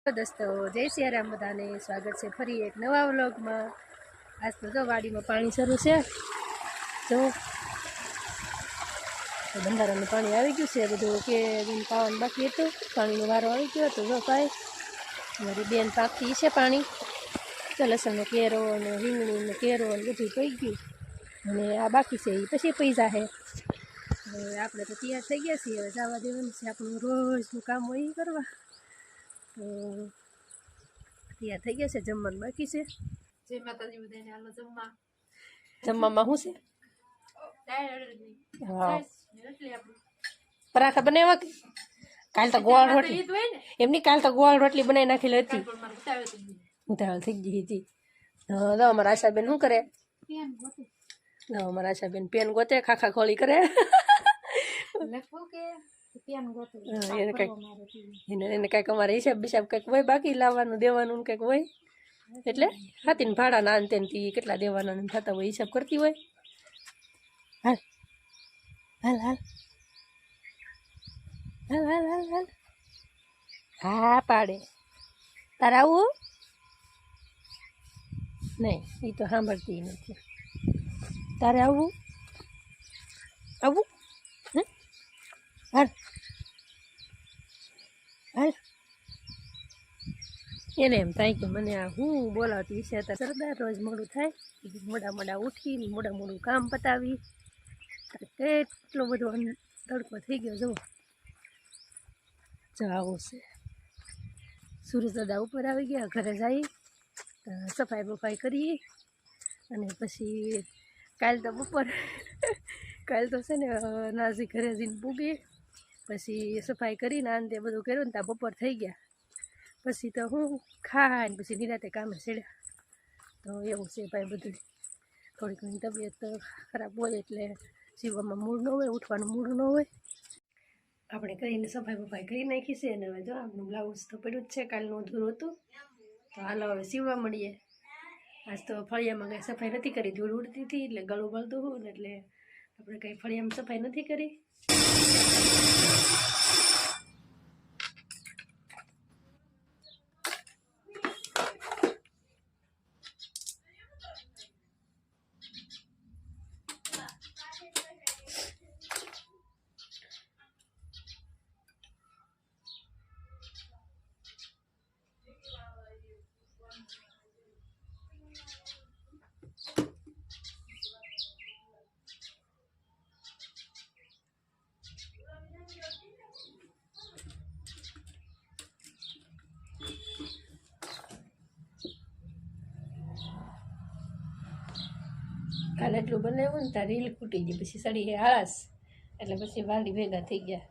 દોસ્તો જય સિયારામ બધાને સ્વાગત છે ફરી એક નવા વ્લોગમાં। આજ તો જો વાડીમાં પાણી શરૂ છે, જો બંધારાનું પાણી આવી ગયું છે, બધું કે પાવાનું બાકી હતું, પાણીનો વારો આવી ગયો હતો। જો ભાઈ મારી બેન પાકતી છે પાણી, તો લસણનો કેરો અને રીંગણીનો કેરો અને બધું પી ગયું, અને આ બાકી છે એ પછી પૈસા છે। હવે આપણે તો તૈયાર થઈ ગયા છીએ, હવે જવા દેવાનું છે, આપણું રોજનું કામ હોય એ કરવા। તો તૈયાર થઈ ગયા છે, જમવાનું બાકી છે। જય માતાજી બધાને, હાલો જમવા। જમવામાં શું છે? હા, પરાઠા બનાવ્યા કે કાલ તો ગોળ રોટલી એમની, કાલ તો ગોળ રોટલી બનાવી નાખેલી હતી, ઉતાવળ થઈ ગઈ હતી। તો અમારા આશાબેન શું કરે? અમારા આશાબેન પેન ગોતે, ખાખા ખોળી કરે। એને કંઈક અમારે હિસાબ બિસાબ કંઈક હોય, બાકી લાવવાનું દેવાનું કંઈક હોય, એટલે હાથીને ભાડા ના અંતેથી કેટલા દેવાના થતા હોય હિસાબ કરતી હોય। હાલ હાલ હાલ હાલ હાલ હાલ હાલ, હા પાડે, તારે આવું નહીં, એ તો સાંભળતી નથી। તારે આવું આવું હાલ હાલ, એને એમ થાય કે મને આ હું બોલાવતી છે, તો સરદાર રોજ મોડું થાય, મોડા મોડા ઉઠીને મોડા મોડું કામ પતાવી, કેટલો બધો તડકો થઈ ગયો। જુઓ જો આવું છે, સૂરજ દાદા ઉપર આવી ગયા, ઘરે જઈ સફાઈ બફાઈ કરીએ, અને પછી કાલ તો બપોર કાલ તો છે ને નાઝી ઘરે જઈને પૂગી, પછી સફાઈ કરીને આને બધું કર્યું ને ત્યાં બપોર થઈ ગયા, પછી તો હું ખાઈને પછી નિરાતે કામે ચડ્યા। તો એવું છે ભાઈ બધું, થોડી ઘણી તબિયત ખરાબ હોય એટલે જીવવામાં મૂડ ન હોય, ઉઠવાનું મૂડ ન હોય। આપણે કરીને સફાઈ બફાઈ કરી નાખી છે, અને હવે જો આપણું બ્લાઉઝ તો પડ્યું જ છે, કાલનું અધૂરું હતું, તો હાલો હવે સીવવા મળીએ। આજ તો ફળિયામાં કંઈ સફાઈ નથી કરી, ધૂળ ઉડતી હતી એટલે ગળું બળતું હતું ને, એટલે આપણે કંઈ ફળિયામાં સફાઈ નથી કરી। કાલે એટલું બનાવ્યું ને, ત્યાં રીલ ફૂટી ગઈ, પછી સડી આળસ, એટલે પછી વાલી ભેગા થઈ ગયા।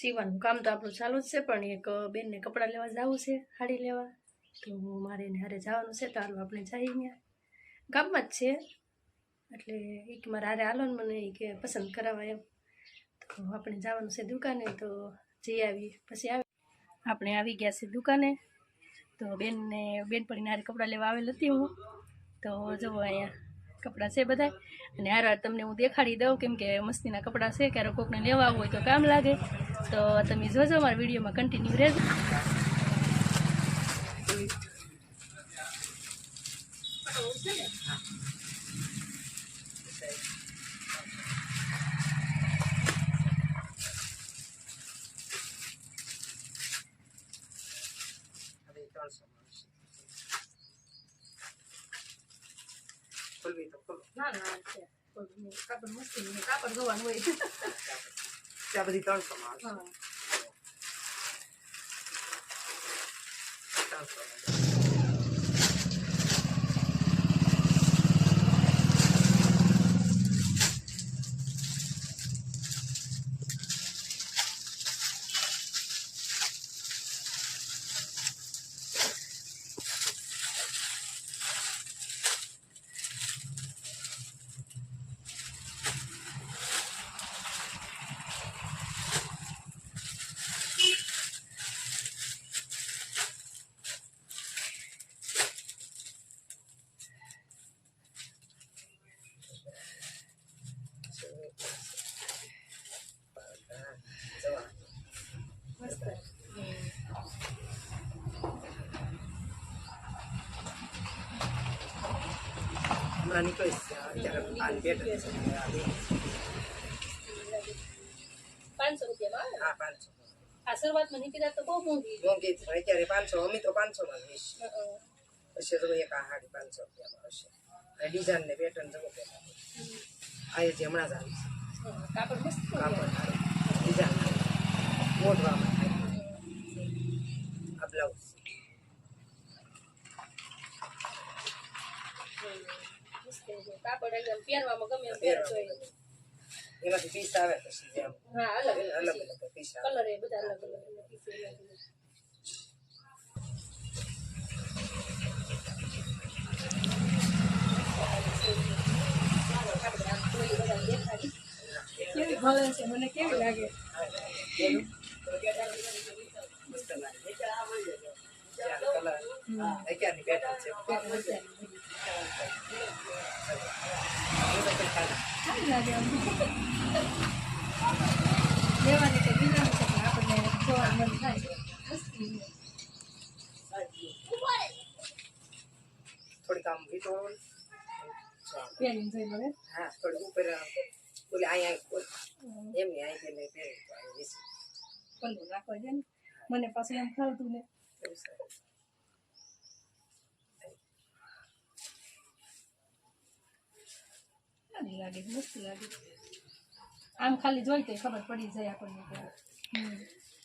સીવાનું કામ તો આપણું ચાલુ જ છે, પણ એક બેનને કપડાં લેવા જવું છે, સાડી લેવા, તો મારે એને હારે જવાનું છે, તો હાલો આપણે જઈએ। ત્યાં ગામમાં જ છે, એટલે એ કે મારે હારે હાલો ને મને એ કે પસંદ કરાવવા એમ, તો આપણે જવાનું છે દુકાને, તો જઈ આવીએ। પછી આપણે આવી ગયા છે દુકાને, તો બેનપણીને હારે કપડાં લેવા આવેલ હતી હું, તો જુઓ અહીંયા કપડાં છે બધા, અને હાર તમને હું દેખાડી દઉં, કેમ કે મસ્તીના કપડાં છે, ક્યારેક કોકને લેવા આવવું હોય તો કામ લાગે, તો તમે જોજો મારા વિડીયોમાં કન્ટિન્યુ રહેજો। ખોલવી તો ખોલો। ના ના છે કાપડ મસ્તી કાપડ ધોવાનું હોય ત્યાં બધી 300 માં આવશે. હા 300 મસ્ત હમણાં નીકળીશ અત્યારે આની પેટ છે. 500 રૂપિયામાં આવે હા 500 આ શરૂઆતમાં નીકળ્યા તો બહુ મોંઘી મોંઘી છે. અત્યારે 500 અમે તો 500 માં લઈશ. પછી તો એક આ હાડી 500 રૂપિયામાં હશે. અને ડિઝાઇન ને પેટર્ન જમો પેલા આ જે હમણાં જ આવી છે. કાપડ મસ્ત કાપડ ડિઝાઇન મોઢવામાં આ બ્લાઉઝ કાપડ એકદમ પહેરવામાં ગમે એમ એમાંથી પીસ આવે પછી જેમ હા અલગ અલગ પીસ આવે. કલર એ બધા અલગ અલગ પીસ અલગ કેવી ભાવે છે મને કેવી લાગે મસ્ત લાગે. કલર અત્યારની પેટર્ન છે. સારી લાગે લેવાની તો બીજા છે પણ આપણને જોવાનું મન થાય થોડીક આમ વીટો પહેરીને જોઈ લો હા થોડીક ઉપર ઓલે અહીંયા એમની અહીં પેલે પહેરી પલ્લું રાખવા છે ને મને પાછું એમ ખાવતું ને સારી લાગે મસ્ત લાગે આમ ખાલી જોઈ તો ખબર પડી જાય આપણને કે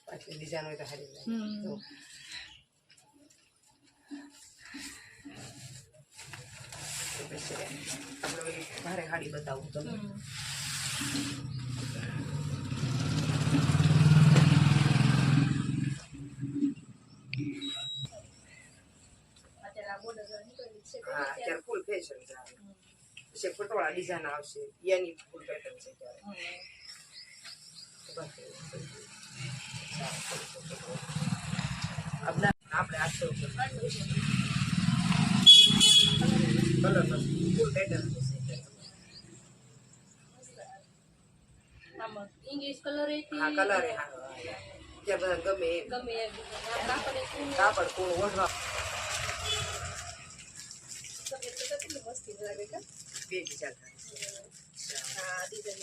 પાછી ડિઝાઇન હોય તો સારી લાગે. પછી આપણે ઓલી ભારે હાડી બતાવું તમને. અત્યારે આ બોર્ડર નીકળી છે હા અત્યારે ફૂલ ફેશન છે. પછી પટોળા ડિઝાઇન આવશે એની ફૂલ પેટર્ન છે ત્યારે. આપણે 800 રૂપિયા કલર નથી ફૂલ પેટર્ન છે. આમાં ઇંગ્લિશ કલર હા કલર એ સારો ત્યાં બધા ગમે એમ. ગમે એમ કાપડ કાપડ કોણ ઓઢવા કેટલી મસ્તી લાગે કે બે ડિઝાઇન થાય હા ડિઝાઇન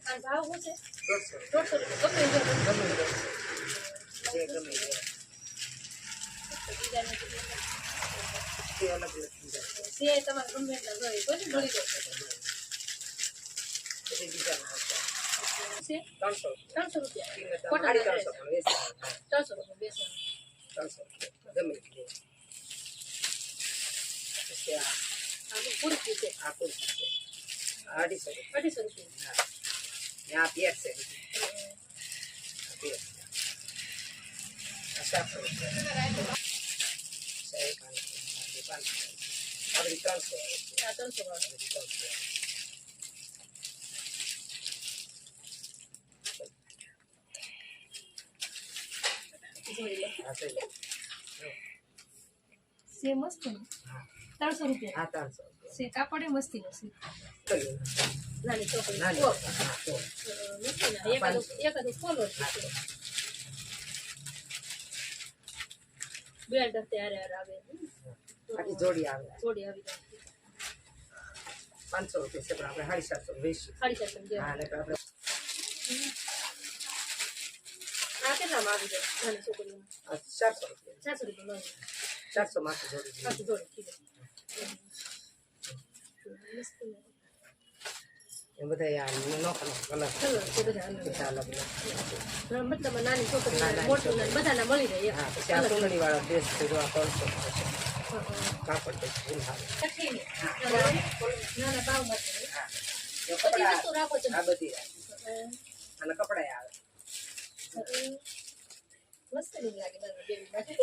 આ ભાવ શું છે 150 150 રૂપિયા ગમે ગમે જે ગમે એ. ડિઝાઇન તે અલગ અલગ ડિઝાઇન છે તમારે ગમે એટલા જોઈએ કોઈ મળી જશે બધી ડિઝાઇન આવશે. છે 300 300 રૂપિયા કિંમત સાડી 300 પણ વેચી 300 રૂપિયા બેસવાનું 300 ગમે તે. પછી આ પૂરી છે આ કુર્તી છે 250 250 રૂપિયા હા ને આ પેટ છે. આ પેટ આ 700 રૂપિયા. સાહેબ આ 500 આ 300 વાળો 300 જોઈ લો હા સહી લે. છે મસ્ત ને 300 રૂપિયા હા 300 છે કાપડે મસ્તી નથી કર્યું નાની છોકરી નાની તો હા તો નથી ના એકાદું ફોલો બેલ્ટ અત્યારે આવે આખી જોડી આવે જોડી આવી 500 રૂપિયા છે પણ આપણે 750 વેચીશું. 750 હા એટલે આપણે આ કેટલામાં આવી જાય નાની છોકરીમાં 400 રૂપિયા 400 રૂપિયા 400 માંથી જોડી આખી જોડી ઠીક મસ્ત લાગે. એ બધા આ નોખા કલર કલર છે બધા અલગ બધા અલગ અલગ. મતલબ નાની છોકરી નાની મોટું ને બધાના મળી રહે એમ. હા પછી આ સુંદરી વાળા ડ્રેસ છે જો આ 300 હા, હા. કાપડ છે ફૂલ હાલ. કઠીને. હા. નાના ભાવમાં છે. હા જો બધી કપડા વસ્તુ રાખો છો. આ બધી રાખી. અને કપડા આવે મસ્ત નહીં લાગે નાના બેબી માટે.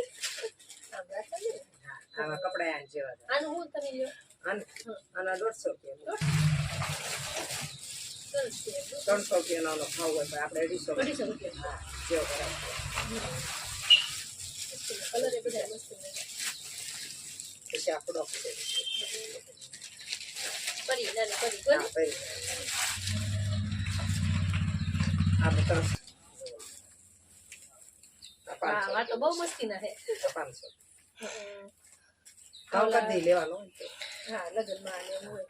આમ રાખો ને. હા આવા કપડા આ જેવા છે. આનું હું તમે લ્યો. આના 150 રૂપિયા 300 રૂપિયાનો ભાવ હોય પણ આપણે 250 રૂપિયા. હા જેવો કરાવે કલર એ બધા મસ્ત લાગે. પછી આ ફ્રોક છે પરી નાના પરી હા ગોરી. ભાઈ આ બધા હા આ તો બહુ મસ્તી ના હે. 500 કામ કરી લેવાનો હા લગ્નમાં ને એવું હોય.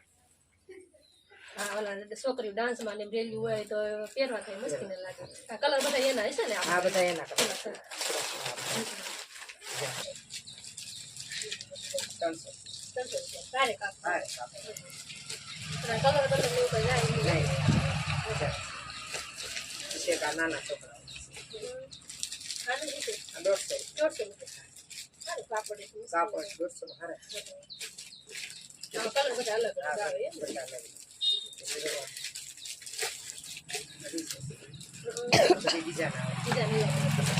હા ઓલા છોકરી ડાન્સમાં ને રેલી હોય તો પહેરવા થાય મસ્તી ના લાગે. આ કલર બધા એના હશે ને આ બધા એના કપડા 300 રૂપિયા તારે કાપ. હા કાપડ કલર કલર એવું કઈ જાય નહીં. નહીં પછી એક આ નાના છોકરા આનું રીતે આ 150 150 રૂપિયા. સારું કાપડ એટલું મસ્ત. કાપડ 150 હારે આમાં કલર બધા અલગ અલગ હા આવે એમ. બધા લઈ બધી ડિઝાઇન આવે બીજા નહીં આવે.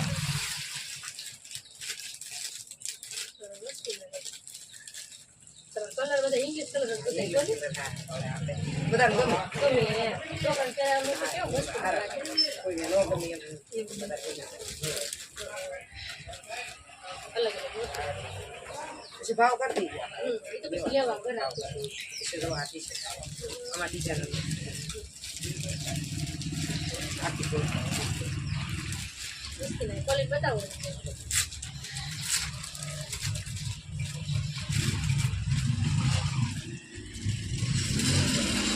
મસ્તી લાગે. કલર બધા ઇંગ્લિશ કલર જ બધા જો ને. બધા ગમે ગમે એમ. છોકરાને પહેરાવાનું તો કેવું મસ્ત લાગે. કોઈને ન ગમે એમ બધા કોઈને અલગ અલગ વસ્તુ. પછી ભાવ કરી દીધા એ તો પછી લેવા ઘણા પછી. પછી જો આ ટી-શર્ટ આમાં ડિઝાઇન આખી બોલ મસ્તી લાગે. ક્વોલિટી બતાવો.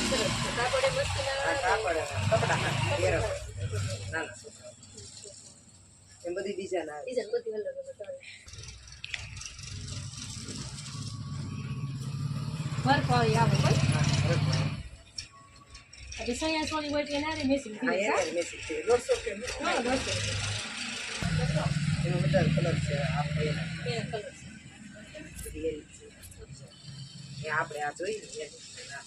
સરસ. કાપડે મસ્તી આ ના કાપડ કપડા પહેરવા નાના એમ બધી ડિઝાઇન આવે ડિઝાઇન બધી અલગ અલગ આવે. વર્ક વાળી આવે કોઈ. પછી સૈયા સોની હોય એટલે નાની મેસિંગ હા થઈ જાય. એને મેસેજ છે 150 રૂપિયા હા બસ એનો બધા કલર છે આપણે એના કલર બધી એની છે એ આપણે આ જોઈએ ને એની ના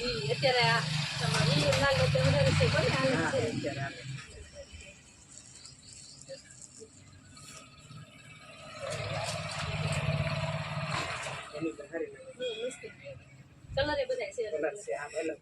ઈ અત્યારે આ તમારે ઈ લાલ એટલે વધારે છે કોને હાલ હા છે. અત્યારે આવે એની પર હારી મસ્ત કલર એ બધા છે કલર છે આ અલગ